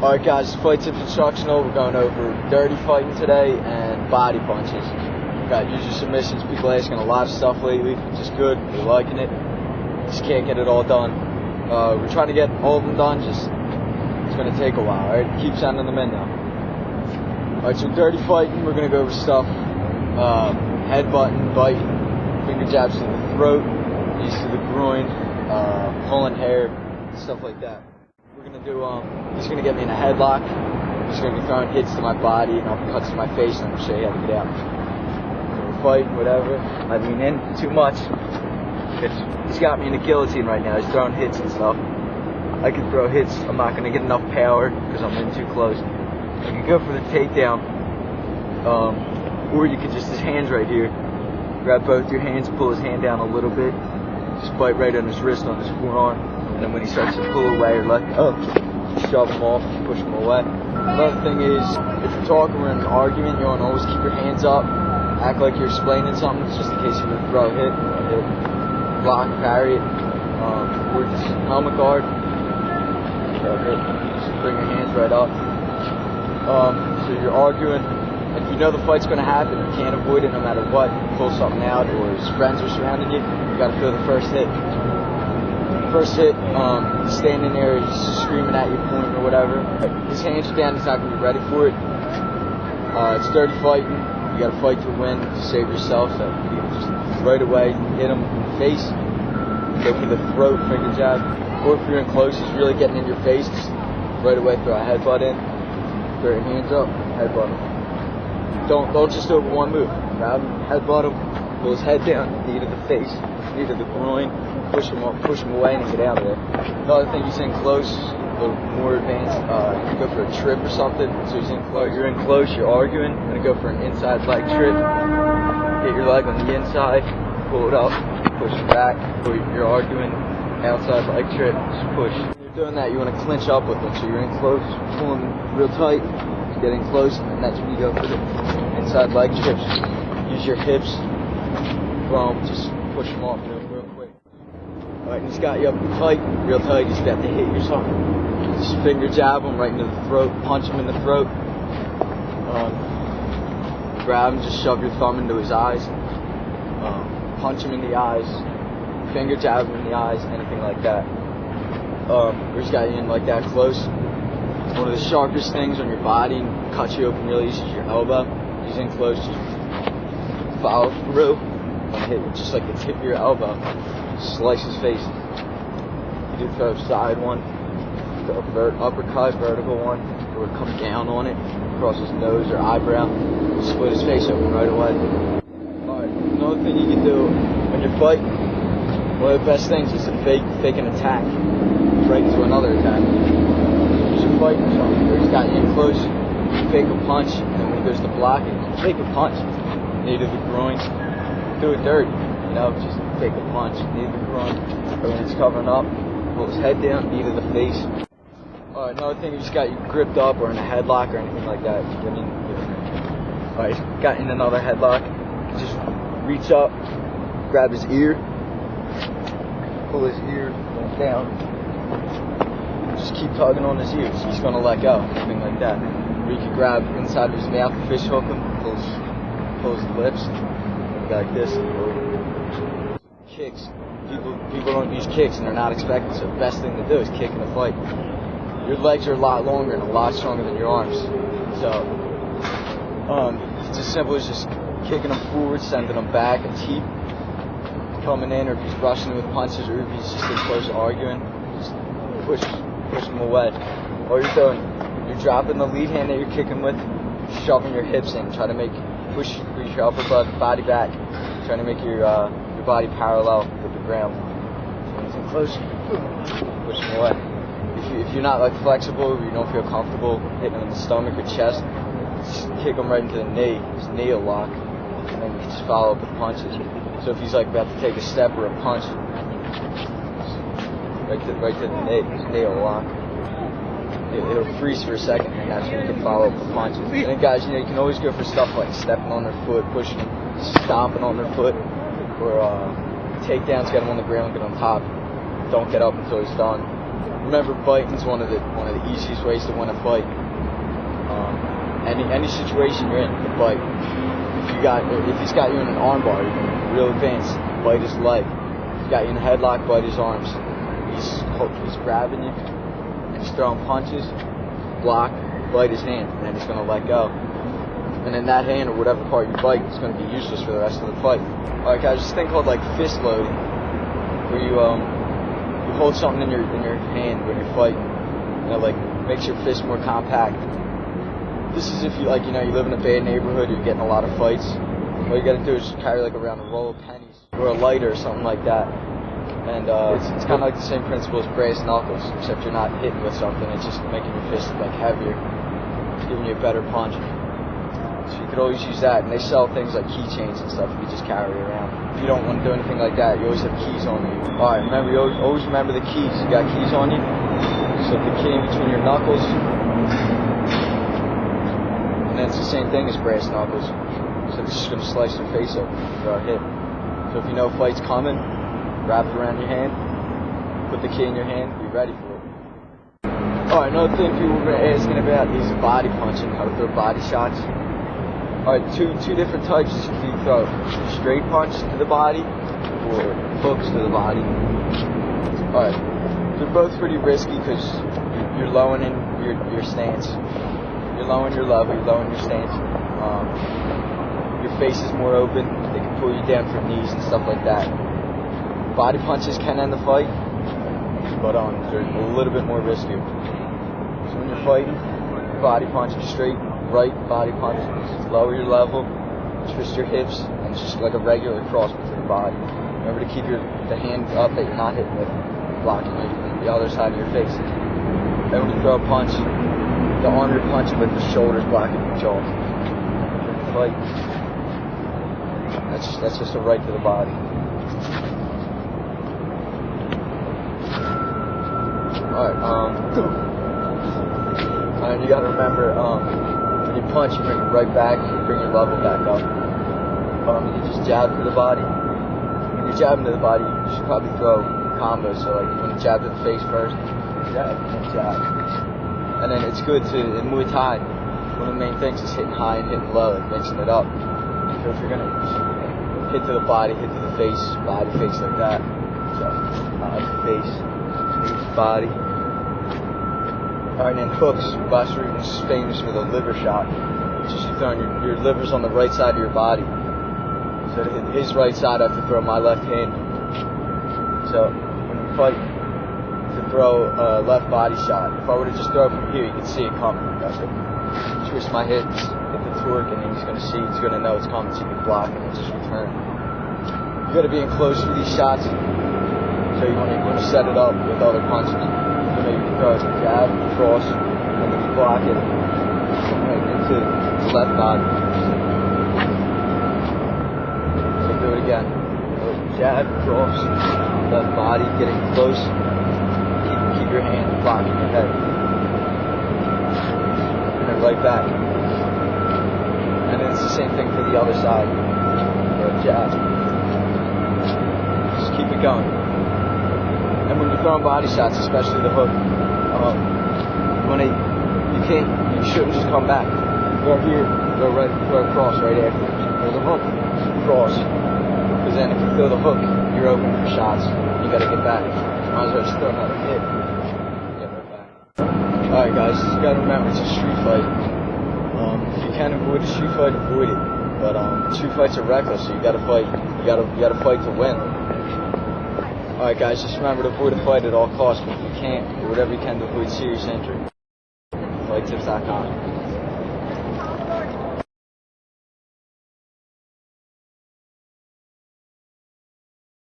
Alright guys, Fight Tips Instructional. We're going over dirty fighting today and body punches. We've got user submissions, people asking a lot of stuff lately, which is good, we're liking it. Just can't get it all done. We're trying to get all of them done, just it's going to take a while, alright? Keep sending them in now. Alright, so dirty fighting, we're going to go over stuff, headbutting, biting, finger jabs to the throat, knees to the groin, pulling hair, stuff like that. We're gonna do, he's gonna get me in a headlock. He's gonna be throwing hits to my body and uppercuts to my face, and I'm gonna show you how to get out. So we're fighting, whatever. I lean in too much. He's got me in a guillotine right now. He's throwing hits and stuff. I can throw hits. I'm not gonna get enough power because I'm in too close. I can go for the takedown, or you could just, his hands right here. Grab both your hands, pull his hand down a little bit. Just bite right on his wrist, on his forearm. And then when he starts to pull away or let go, shove him off, push him away. Another thing is, if you're talking or in an argument, you want to always keep your hands up. Act like you're explaining something, just in case you would throw a hit, block, parry it, or just helmet guard. Throw a hit, just bring your hands right up. So you're arguing, and you know the fight's going to happen. You can't avoid it no matter what. Pull something out, or his friends are surrounding you. You got to throw the first hit. First hit, standing there, he's screaming at you, pointing or whatever. His hands are down, he's not going to be ready for it. It's dirty fighting. You got to fight to win, to save yourself. So you can just right away hit him in the face, go for the throat, finger jab. Or if you're in close, he's really getting in your face, just right away throw a headbutt in, throw your hands up, headbutt him. Don't just do it with one move. Grab him, headbutt him, pull his head down, knee to the face, knee to the groin. Push him away and get out of there. Another thing, he's in close, a little more advanced. You go for a trip or something. So he's in close. You're in close. You're arguing. You're gonna go for an inside leg trip. Get your leg on the inside. Pull it up. Push it back. You're arguing. Outside leg trip. Just push. When you're doing that, you want to clinch up with him. So you're in close, pulling real tight. You're getting close, and that's when you go for the inside leg trips. Use your hips. Just push him off real quick. Alright, he's got you up tight, real tight, he's about to hit you or something. Just finger jab him right into the throat, punch him in the throat. Grab him, just shove your thumb into his eyes. Punch him in the eyes, finger jab him in the eyes, anything like that. He's got you in like that close. One of the sharpest things on your body and cuts you open really easy is your elbow. He's in close, just follow through and hit just like the tip of your elbow. Slice his face. You do throw a side one, uppercut, vertical one, or come down on it, across his nose or eyebrow, split his face open right away. Alright, another thing you can do when you're fighting, one of the best things is to fake an attack, right into another attack. So you're fighting or something, or he's got you in close, you fake a punch, and then when he goes to block it, fake a punch, knee to the groin, do it dirty, you know, just take a punch, knee to the groin, or when it's covering up, pull his head down, knee to the face. Alright, another thing, you just got you gripped up or in a headlock or anything like that. Alright, got in another headlock, just reach up, grab his ear, pull his ear down, just keep tugging on his ears, he's going to let go, anything like that. Or you can grab inside of his mouth, fish hook him, pull his lips, like this. Kicks. People don't use kicks and they're not expected, so the best thing to do is kick in a fight. Your legs are a lot longer and a lot stronger than your arms. So it's as simple as just kicking them forward, sending them back, and keep coming in, or if he's rushing with punches, or if he's just in close arguing, just push him away. All you're doing, you're dropping the lead hand that you're kicking with, shoving your hips in, try to push your upper body back, trying to make your body parallel with the ground. When he's in close, push him away. If you're not like flexible, or you don't feel comfortable hitting him in the stomach or chest, just kick him right into the knee. His knee will lock, and then you can just follow up with punches. So if he's like about to take a step or a punch, right to the knee, his knee will lock. It'll freeze for a second, and that's when you can follow up with punches. And then guys, you can always go for stuff like stepping on their foot, pushing them, stomping on their foot, or takedowns, get him on the ground, get on top. Don't get up until he's done. remember, biting's one of the easiest ways to win a fight. Any situation you're in, you can bite. If he's got you in an armbar, you can real advanced, bite his leg. If he's got you in a headlock, bite his arms. He's grabbing you, and he's throwing punches, block, bite his hand, and then he's gonna let go. And then that hand or whatever part you bite is gonna be useless for the rest of the fight. Alright guys, this thing called like fist loading, where you hold something in your hand when you're fighting, like makes your fist more compact. This is if you you live in a bad neighborhood, you're getting a lot of fights. All you gotta do is just carry like around a roll of pennies or a lighter or something like that. And it's kind of like the same principle as brass knuckles, except you're not hitting with something. It's just making your fist like heavier, giving you a better punch. So you could always use that. And they sell things like keychains and stuff you can just carry around. If you don't want to do anything like that, you always have keys on you. All right, remember, you always remember the keys. You got keys on you. So the key in between your knuckles. And then it's the same thing as brass knuckles. So this is going to slice your face open for a hit. So if you know a fight's coming, wrap it around your hand, put the key in your hand, be ready for it. Alright, another thing people were asking about is body punching, how to throw body shots. Alright, two different types you throw. Straight punch to the body, or hooks to the body. Alright, they're both pretty risky because you're lowering in your stance. You're lowering your level, you're lowering your stance. Your face is more open, they can pull you down from knees and stuff like that. Body punches can end the fight, but they're a little bit more risky. So when you're fighting, body punch straight, right body punch, just lower your level, twist your hips, and it's just like a regular cross between your body. Remember to keep the hand up that you're not hitting with, blocking the other side of your face. Then when you throw a punch, the arm you're punching with, the shoulders blocking your jaw. When you fight, that's just a right to the body. Alright, you gotta remember, when you punch, you bring it right back, you bring your level back up. You just jab to the body. When you're jabbing to the body, you should probably throw combos, so like when you jab to the face first, jab, and jab. And then it's good in Muay Thai, one of the main things is hitting high and hitting low, and mixing it up. So if you're gonna hit to the body, hit to the face, body, face like that. So, face, body. Alright, and then hooks. Bashir is famous for the liver shot. It's just you throwing your liver's on the right side of your body. So to hit his right side, I have to throw my left hand. So when you fight, to throw a left body shot, if I were to just throw it from here, you can see it coming. I have to twist my hips, hit the torque, and then he's going to see, he's going to know it's coming, so you can block it and just return. You got to be in close for these shots. So you want to set it up with other punches. So maybe you throw a jab, cross, and then you block it right into the left body. So do it again. Jab, cross, left body, getting close. Keep your hand blocking your head. And then right back. And then it's the same thing for the other side. Or a jab. Just keep it going. And when you're throwing body shots, especially the hook, you shouldn't just come back. Throw here, throw across right after. There's a hook, cross. Because then if you throw the hook, you're open for shots. You gotta get back. Might as well just throw another hit. Get right back. Alright guys, you gotta remember it's a street fight. If you can avoid a street fight, avoid it. But street fights are reckless, so you gotta fight. You gotta fight to win. Alright guys, just remember to avoid a fight at all costs, but if you can't, do whatever you can to avoid serious injury. FightTips.com.